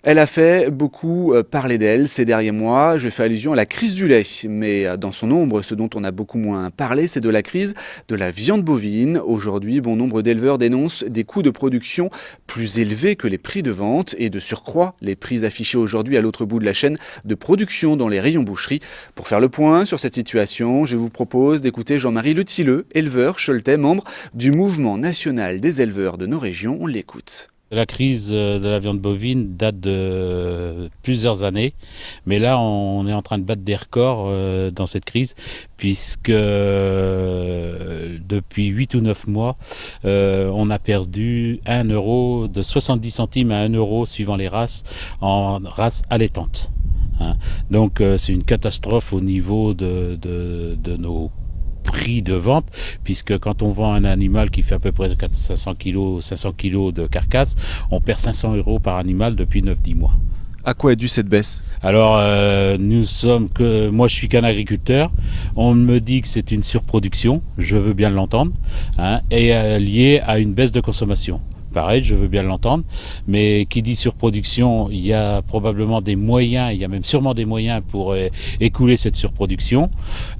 Elle a fait beaucoup parler d'elle ces derniers mois. Je fais allusion à la crise du lait. Mais dans son ombre, ce dont on a beaucoup moins parlé, c'est de la crise de la viande bovine. Aujourd'hui, bon nombre d'éleveurs dénoncent des coûts de production plus élevés que les prix de vente. Et de surcroît, les prix affichés aujourd'hui à l'autre bout de la chaîne de production dans les rayons boucherie. Pour faire le point sur cette situation, je vous propose d'écouter Jean-Marie Letilleux, éleveur choletais, membre du Mouvement national des éleveurs de nos régions. On l'écoute. La crise de la viande bovine date de plusieurs années, mais là on est en train de battre des records dans cette crise, puisque depuis 8 ou 9 mois, on a perdu 1 euro, de 70 centimes à 1 euro suivant les races, en race allaitante. Donc c'est une catastrophe au niveau de nos prix de vente, puisque quand on vend un animal qui fait à peu près 500 kg de carcasse, on perd 500 euros par animal depuis 9-10 mois. À quoi est due cette baisse? Alors, moi je suis qu'un agriculteur, on me dit que c'est une surproduction, je veux bien l'entendre, et liée à une baisse de consommation. Pareil, je veux bien l'entendre, mais qui dit surproduction, il y a probablement des moyens, il y a même sûrement des moyens pour écouler cette surproduction.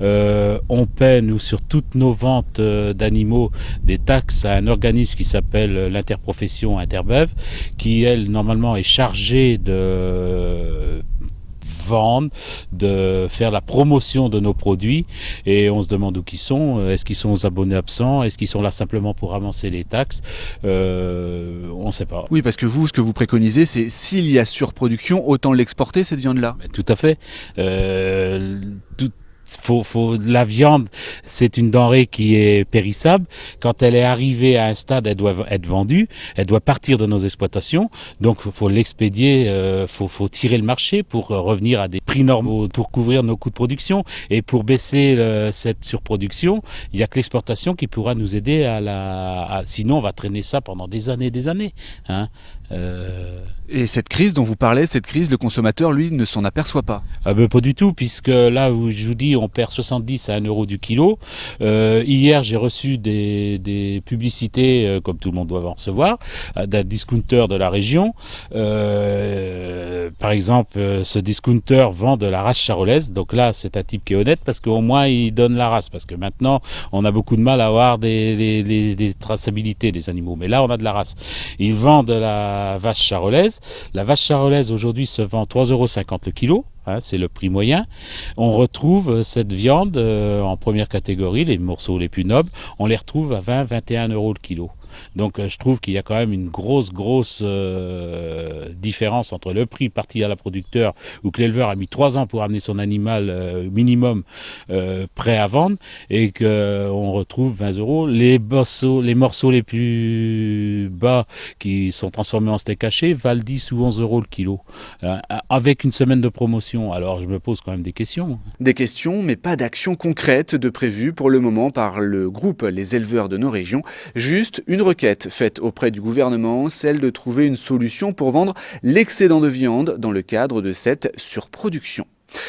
On paie, nous, sur toutes nos ventes d'animaux, des taxes à un organisme qui s'appelle l'interprofession Interbeuve, qui, elle, normalement, est chargée de vendre, de faire la promotion de nos produits, et on se demande où ils sont. Est-ce qu'ils sont aux abonnés absents? Est-ce qu'ils sont là simplement pour avancer les taxes? On ne sait pas. Oui, parce que vous, ce que vous préconisez, c'est s'il y a surproduction, autant l'exporter, cette viande-là. Tout à fait. La viande, c'est une denrée qui est périssable. Quand elle est arrivée à un stade, elle doit être vendue, elle doit partir de nos exploitations. Donc, faut l'expédier, faut tirer le marché pour revenir à des prix normaux, pour couvrir nos coûts de production. Et pour baisser cette surproduction, il n'y a que l'exportation qui pourra nous aider sinon, on va traîner ça pendant des années et des années. Et cette crise dont vous parlez, cette crise, le consommateur, lui, ne s'en aperçoit pas. Pas du tout, puisque là, je vous dis, on perd 70 à 1 euro du kilo. Hier, j'ai reçu des publicités, comme tout le monde doit en recevoir, d'un discounter de la région. Par exemple, ce discounter vend de la race charolaise. Donc là, c'est un type qui est honnête, parce qu'au moins, il donne la race. Parce que maintenant, on a beaucoup de mal à avoir des traçabilités des animaux. Mais là, on a de la race. Il vend de la vache charolaise. La vache charolaise aujourd'hui se vend 3,50 € le kilo, c'est le prix moyen. On retrouve cette viande en première catégorie, les morceaux les plus nobles, on les retrouve à 20-21 € le kilo. Donc je trouve qu'il y a quand même une grosse différence entre le prix parti à la producteur, où que l'éleveur a mis 3 ans pour amener son animal minimum prêt à vendre, et qu'on retrouve 20 €. Les morceaux les plus bas qui sont transformés en steak haché valent 10 ou 11 € le kilo, avec une semaine de promotion. Alors je me pose quand même des questions. Des questions, mais pas d'actions concrètes de prévues pour le moment par le groupe Les éleveurs de nos régions. Juste une requête faite auprès du gouvernement, celle de trouver une solution pour vendre l'excédent de viande dans le cadre de cette surproduction.